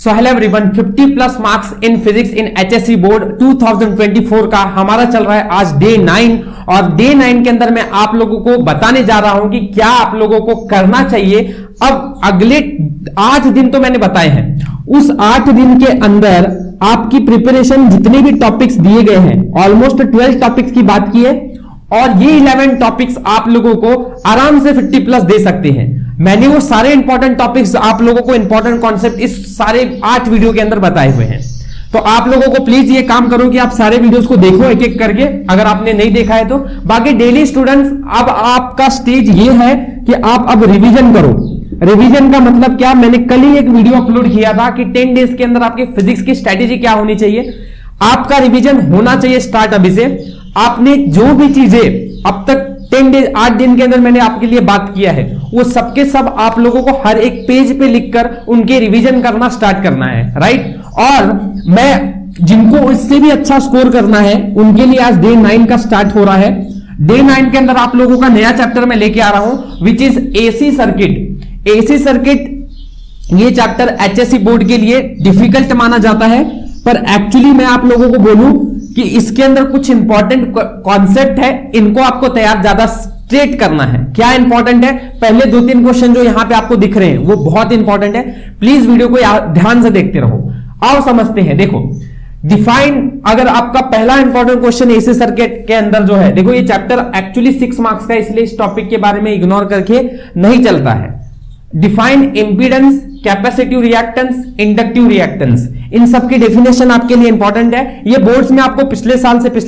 So hello everyone, 50 plus marks in physics in HSC board 2024 का हमारा चल रहा है आज डे 9। और डे 9 के अंदर मैं आप लोगों को बताने जा रहा हूं कि क्या आप लोगों को करना चाहिए। अब अगले 8 दिन तो मैंने बताए हैं, उस 8 दिन के अंदर आपकी प्रिपरेशन जितने भी टॉपिक्स दिए गए हैं, ऑलमोस्ट 12 टॉपिक्स की बात की है, और ये 11 टॉपिक्स आप लोगों को आराम से 50 प्लस दे सकते हैं। मैंने वो सारे इंपॉर्टेंट टॉपिक्स आप लोगों को, इंपॉर्टेंट कॉन्सेप्ट इस सारे 8 वीडियो के अंदर बताए हुए हैं। तो आप लोगों को प्लीज ये काम करो कि आप सारे वीडियोस को देखो एक एक करके, अगर आपने नहीं देखा है तो। बाकी डेली स्टूडेंट्स, अब आपका स्टेज ये है कि आप अब रिवीजन करो। रिवीजन का मतलब क्या, मैंने कल ही एक वीडियो अपलोड किया था कि 10 डेज के अंदर आपके फिजिक्स की स्ट्रेटेजी क्या होनी चाहिए। आपका रिवीजन होना चाहिए स्टार्ट अभी से। आपने जो भी चीजें अब तक 10 डेज 8 दिन के अंदर मैंने आपके लिए बात किया है, वो सबके सब आप लोगों को हर एक पेज पे लिखकर उनके रिवीजन करना स्टार्ट करना है, राइट। और मैं जिनको इससे भी अच्छा स्कोर करना है उनके लिए आज डे 9 का स्टार्ट हो रहा है। डे 9 के अंदर आप लोगों का नया चैप्टर मैं लेके आ रहा हूं, which is AC circuit. AC circuit ये चैप्टर एचएससी बोर्ड के लिए डिफिकल्ट माना जाता है, पर एक्चुअली मैं आप लोगों को बोलूं कि इसके अंदर कुछ इंपॉर्टेंट कॉन्सेप्ट है, इनको आपको तैयार ज्यादा स्ट्रेट करना है। क्या इंपॉर्टेंट है, पहले 2-3 क्वेश्चन जो यहां पे आपको दिख रहे हैं वो बहुत इंपॉर्टेंट है। प्लीज वीडियो को ध्यान से देखते रहो। आओ समझते हैं। देखो डिफाइन, अगर आपका पहला इंपॉर्टेंट क्वेश्चन एसी सर्किट के अंदर जो है, देखो ये चैप्टर एक्चुअली 6 मार्क्स का, इसलिए इस टॉपिक के बारे में इग्नोर करके नहीं चलता है। Define impedance, capacitive reactance, inductive reactance, इन सब की डेफिनेशन आपके लिए इंपॉर्टेंट है। ये बोर्ड्स में आपको पिछले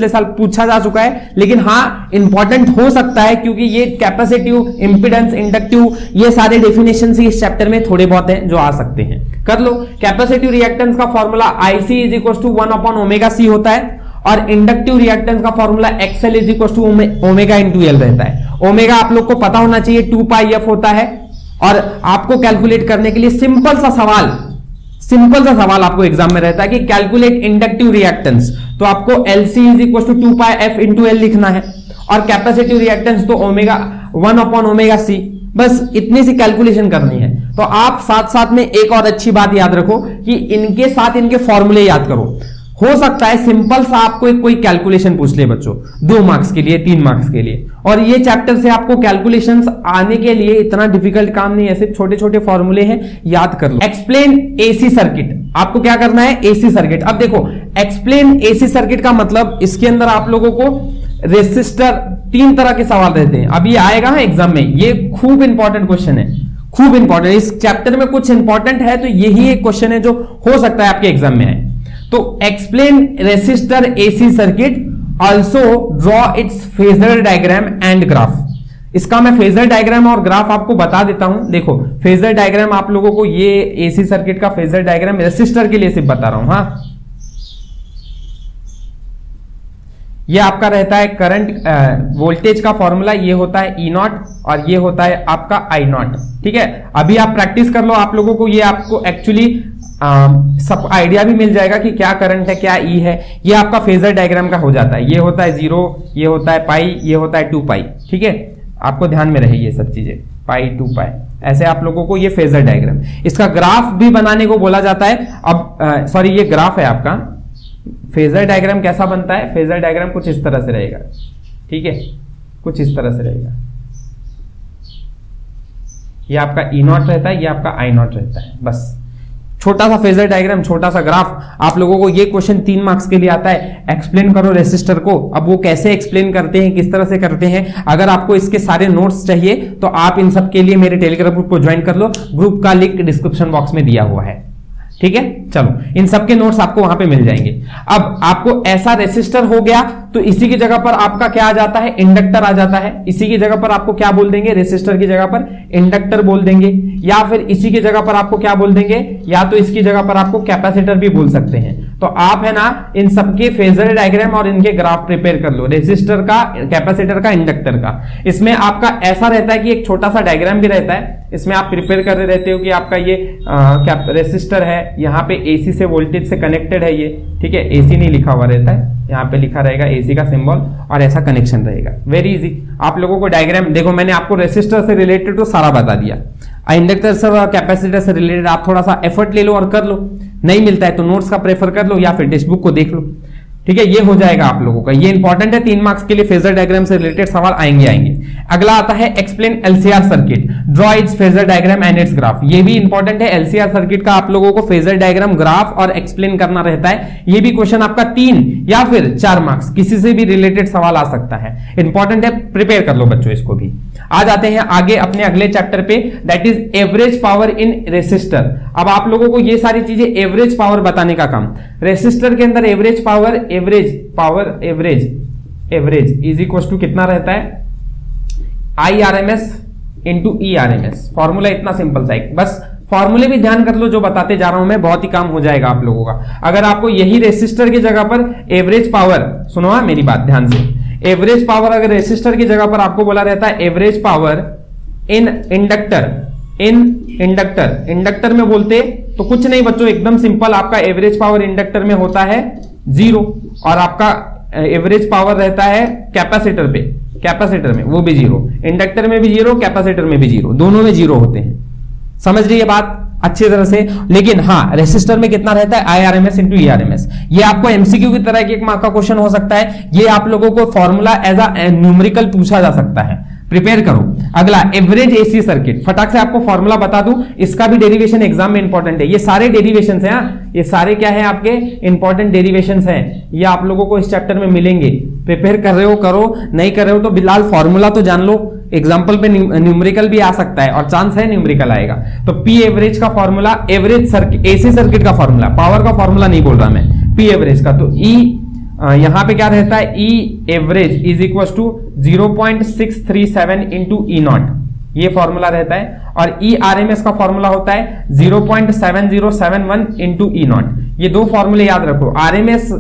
साल पूछा जा चुका है, लेकिन हाँ इंपॉर्टेंट हो सकता है क्योंकि ये कैपेसिटिव, इंपीडेंस, इंडक्टिव, ये सारे डेफिनेशन इस चैप्टर में थोड़े बहुत हैं जो आ सकते हैं। कर लो। कैपेसिटिव रिएक्टेंस का फॉर्मूला IC = 1/ωc होता है, और इंडक्टिव रिएक्टेंस का फॉर्मूला XL = ω/L रहता है। ओमेगा आप लोग को पता होना चाहिए 2πf होता है। और आपको कैलकुलेट करने के लिए सिंपल सा सवाल आपको एग्जाम में रहता है कि कैलकुलेट इंडक्टिव रिएक्टेंस, तो आपको LC = 2πf × L लिखना है, और कैपेसिटिव रिएक्टेंस तो 1/ωc। बस इतनी सी कैलकुलेशन करनी है। तो आप साथ साथ में एक और अच्छी बात याद रखो कि इनके साथ इनके फॉर्मूले याद करो। हो सकता है सिंपल सा आपको एक कोई कैलकुलेशन पूछ ले बच्चों, 2 मार्क्स के लिए, 3 मार्क्स के लिए, और ये चैप्टर से आपको कैलकुलेशंस आने के लिए इतना डिफिकल्ट काम नहीं है, सिर्फ छोटे छोटे फॉर्मूले हैं, याद कर लो। एक्सप्लेन एसी सर्किट, आपको क्या करना है, एसी सर्किट। अब देखो एक्सप्लेन एसी सर्किट का मतलब, इसके अंदर आप लोगों को रेसिस्टर, 3 तरह के सवाल रहते हैं। अब ये आएगा एग्जाम में, ये खूब इंपॉर्टेंट क्वेश्चन है, खूब इंपॉर्टेंट। इस चैप्टर में कुछ इंपॉर्टेंट है तो यही एक क्वेश्चन है जो हो सकता है आपके एग्जाम में आए। तो explain resistor AC circuit, also draw it's phasor diagram and graph. इसका मैं फेजर डायग्राम और ग्राफ आपको बता देता हूं। देखो फेजर डायग्राम आप लोगों को, ये एसी सर्किट का फेजर डायग्राम रेसिस्टर के लिए सिर्फ बता रहा हूं। हाँ, ये आपका रहता है करंट, वोल्टेज का फॉर्मूला ये होता है E0 और ये होता है आपका I0। ठीक है, अभी आप प्रैक्टिस कर लो, आप लोगों को ये आपको एक्चुअली सब आइडिया भी मिल जाएगा कि क्या करंट है, क्या E है। ये आपका फेजर डायग्राम का हो जाता है। ये होता है 0, ये होता है पाई, ये होता है 2π। ठीक है, आपको ध्यान में रहे ये सब चीजें, पाई 2π, ऐसे आप लोगों को ये फेजर डायग्राम। इसका ग्राफ भी बनाने को बोला जाता है। अब सॉरी, ये ग्राफ है आपका। फेजर डायग्राम कैसा बनता है, फेजर डायग्राम कुछ इस तरह से रहेगा। ठीक है, कुछ इस तरह से रहेगा। ये आपका E0 रहता है, ये आपका I0 रहता है। बस छोटा सा फेजर डायग्राम, छोटा सा ग्राफ। आप लोगों को ये क्वेश्चन 3 मार्क्स के लिए आता है, एक्सप्लेन करो रेसिस्टर को। अब वो कैसे एक्सप्लेन करते हैं, किस तरह से करते हैं, अगर आपको इसके सारे नोट्स चाहिए तो आप इन सब के लिए मेरे टेलीग्राम ग्रुप को ज्वाइन कर लो। ग्रुप का लिंक डिस्क्रिप्शन बॉक्स में दिया हुआ है। ठीक है, चलो इन सब के नोट्स आपको वहां पे मिल जाएंगे। अब आपको ऐसा रेसिस्टर हो गया तो इसी की जगह पर आपका क्या आ जाता है, इंडक्टर आ जाता है। इसी की जगह पर आपको क्या बोल देंगे, रेसिस्टर की जगह पर इंडक्टर बोल देंगे, या फिर इसी की जगह पर आपको क्या बोल देंगे, या तो इसकी जगह पर आपको कैपेसिटर भी बोल सकते हैं। तो आप है ना इन सबके फेजर डायग्राम और इनके ग्राफ प्रिपेयर कर लो, रेसिस्टर का, कैपेसिटर का, इंडक्टर का। इसमें आपका ऐसा रहता है कि एक छोटा सा डायग्राम भी रहता है, इसमें आप प्रिपेयर कर रहे रहते हो कि आपका ये रेसिस्टर है, यहाँ पे एसी से वोल्टेज से कनेक्टेड है ये। ठीक है, एसी नहीं लिखा हुआ रहता है, यहाँ पे लिखा रहेगा एसी का सिंबल और ऐसा कनेक्शन रहेगा। Very easy. आप लोगों को डायग्राम देखो, मैंने आपको रेसिस्टर से रिलेटेड तो सारा बता दिया, इंडक्टर से और कैपेसिटर से रिलेटेड आप थोड़ा सा एफर्ट ले लो और कर लो। नहीं मिलता है तो नोट्स का प्रेफर कर लो या फिर टेक्स्ट बुक को देख लो। ठीक है, ये हो जाएगा आप लोगों का, ये इंपॉर्टेंट है, 3 मार्क्स के लिए फेजर डायग्राम से रिलेटेड सवाल आएंगे। अगला आता है explain LCR circuit, draw it's phasor diagram and it's graph. ये भी इंपॉर्टेंट है, एलसीआर सर्किट का आप लोगों को फेजर डायग्राम, ग्राफ और एक्सप्लेन करना रहता है। ये भी क्वेश्चन आपका 3 या फिर 4 मार्क्स किसी से भी रिलेटेड सवाल आ सकता है, इंपॉर्टेंट है, प्रिपेयर कर लो बच्चों इसको भी। आ जाते हैं आगे अपने अगले चैप्टर पे, that is average power in resistor. अब आप लोगों को ये सारी चीजें एवरेज पावर बताने का काम, रेसिस्टर के अंदर average average is equal to कितना रहता है, IRMS इंटू ERMS। फॉर्मूला इतना सिंपल सा है, बस फॉर्मूले भी ध्यान कर लो जो बताते जा रहा हूं मैं, बहुत ही काम हो जाएगा आप लोगों का। अगर आपको यही रेसिस्टर की जगह पर एवरेज पावर, सुनो मेरी बात ध्यान से, एवरेज पावर अगर रेसिस्टर की जगह पर आपको बोला रहता है एवरेज पावर इन इंडक्टर में बोलते तो कुछ नहीं बच्चों, एकदम सिंपल, आपका एवरेज पावर इंडक्टर में होता है 0 और आपका एवरेज पावर रहता है कैपेसिटर में वो भी 0, इंडक्टर में भी 0, कैपेसिटर में भी 0, दोनों में 0 होते हैं। समझ रही है बात अच्छी तरह से। लेकिन हाँ, रेसिस्टर में कितना रहता है, IRMS इंटू ERMS। ये आपको MCQ की तरह एक मार्क का क्वेश्चन हो सकता है, ये आप लोगों को फॉर्मूला एज अ न्यूमेरिकल पूछा जा सकता है, प्रिपेयर करो। अगला एवरेज AC सर्किट, फटाक से आपको फॉर्मूला बता दूं, इसका भी डेरिवेशन एग्जाम में इंपॉर्टेंट है। ये सारे डेरिवेशंस हैं, ये सारे क्या है आपके इंपॉर्टेंट डेरिवेशंस हैं, ये आप लोगों को इस चैप्टर में मिलेंगे। प्रिपेयर कर रहे हो करो, नहीं कर रहे हो तो बिलाल फॉर्मूला तो जान लो, एग्जाम्पल पे न्यूमेरिकल भी आ सकता है और चांस है न्यूमेरिकल आएगा। तो P एवरेज का formula, average circuit AC circuit का फॉर्मूला, पावर का फॉर्मूला नहीं बोल रहा मैं, P एवरेज का, तो यहां पे क्या रहता है, E average is equal to 0.637 into E0, ये फॉर्मूला रहता है। और ERMS का फॉर्मूला होता है 0.7071 इंटू E0। ये दो फॉर्मूले याद रखो। RMS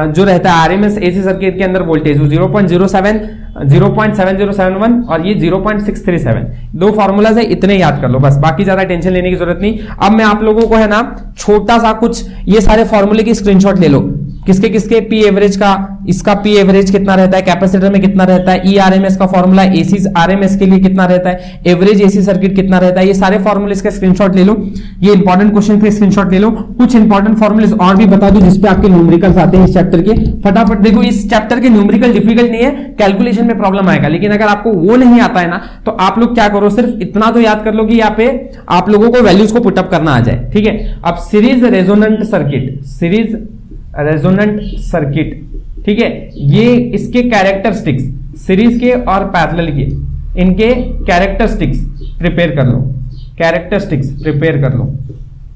जो रहता है RMS AC सर्किट के अंदर वोल्टेज 0.7071 और ये 0.637, दो फॉर्मूला है, इतने याद कर लो बस, बाकी ज्यादा टेंशन लेने की जरूरत नहीं। अब मैं आप लोगों को है ना छोटा सा कुछ ये सारे फॉर्मूले की स्क्रीनशॉट ले लो, किसके किसके, P एवरेज का, इसका P एवरेज कितना रहता है, कैपेसिटर में कितना रहता है, ERMS का फॉर्मूला AC RMS के लिए कितना रहता है, एवरेज AC सर्किट कितना रहता है, ये सारे फॉर्मूले का स्क्रीनशॉट ले लो। ये इंपॉर्टेंट क्वेश्चन के स्क्रीनशॉट ले लो। कुछ इंपॉर्टेंट फॉर्मूले और भी बता दो जिसपे आपके न्यूमेरिकल्स आते हैं इस चैप्टर के, फटाफट देखो। इस चैप्टर के न्यूमेरिकल डिफिकल्ट नहीं है, कैलकुलेशन में प्रॉब्लम आएगा, लेकिन अगर आपको वो नहीं आता है ना तो आप लोग क्या करो, सिर्फ इतना तो याद कर लो कि यहाँ पे आप लोगों को वैल्यूज को पुटअप करना आ जाए। ठीक है, अब सीरीज रेजोनेंट सर्किट, ठीक है, ये इसके कैरेक्टरिस्टिक्स, सीरीज के और पैरेलल के, इनके कैरेक्टरिस्टिक्स प्रिपेयर कर लो,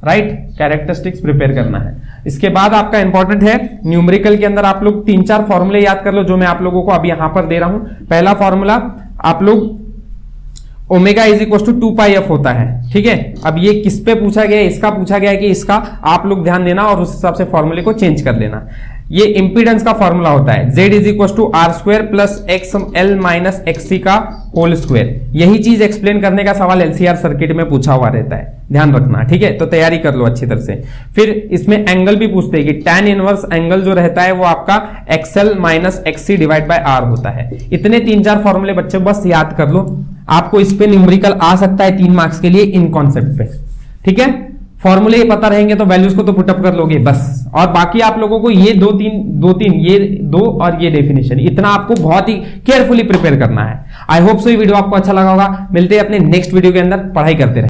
राइट, कैरेक्टरिस्टिक्स प्रिपेयर करना है। इसके बाद आपका इंपॉर्टेंट है न्यूमेरिकल के अंदर आप लोग 3-4 फॉर्मूले याद कर लो जो मैं आप लोगों को अब यहां पर दे रहा हूं। पहला फॉर्मूला आप लोग omega is equal to 2πf होता है। ठीक है, अब ये किस पे पूछा गया है, इसका पूछा गया है कि इसका, आप लोग ध्यान देना और उस हिसाब से फॉर्मूले को चेंज कर लेना। ये इंपीडेंस का फॉर्मूला होता है Z is equal to R² plus XL minus XC का होल स्क्वायर। यही चीज एक्सप्लेन करने का सवाल LCR सर्किट में पूछा हुआ रहता है, ध्यान रखना। ठीक है, तो तैयारी कर लो अच्छी तरह से। फिर इसमें एंगल भी पूछते हैं कि tan इनवर्स एंगल जो रहता है वो आपका XL minus XC divide by R होता है। इतने 3-4 फॉर्मूले बच्चे बस याद कर लो, आपको इस पे न्यूमेरिकल आ सकता है 3 मार्क्स के लिए इन कॉन्सेप्ट पे। ठीक है, फॉर्मूले पता रहेंगे तो वैल्यूज को तो पुटअप कर लोगे बस, और बाकी आप लोगों को ये दो तीन ये दो और ये डेफिनेशन, इतना आपको बहुत ही केयरफुली प्रिपेयर करना है। आई होप सो ये वीडियो आपको अच्छा लगा होगा। मिलते हैं अपने नेक्स्ट वीडियो के अंदर, पढ़ाई करते रहे।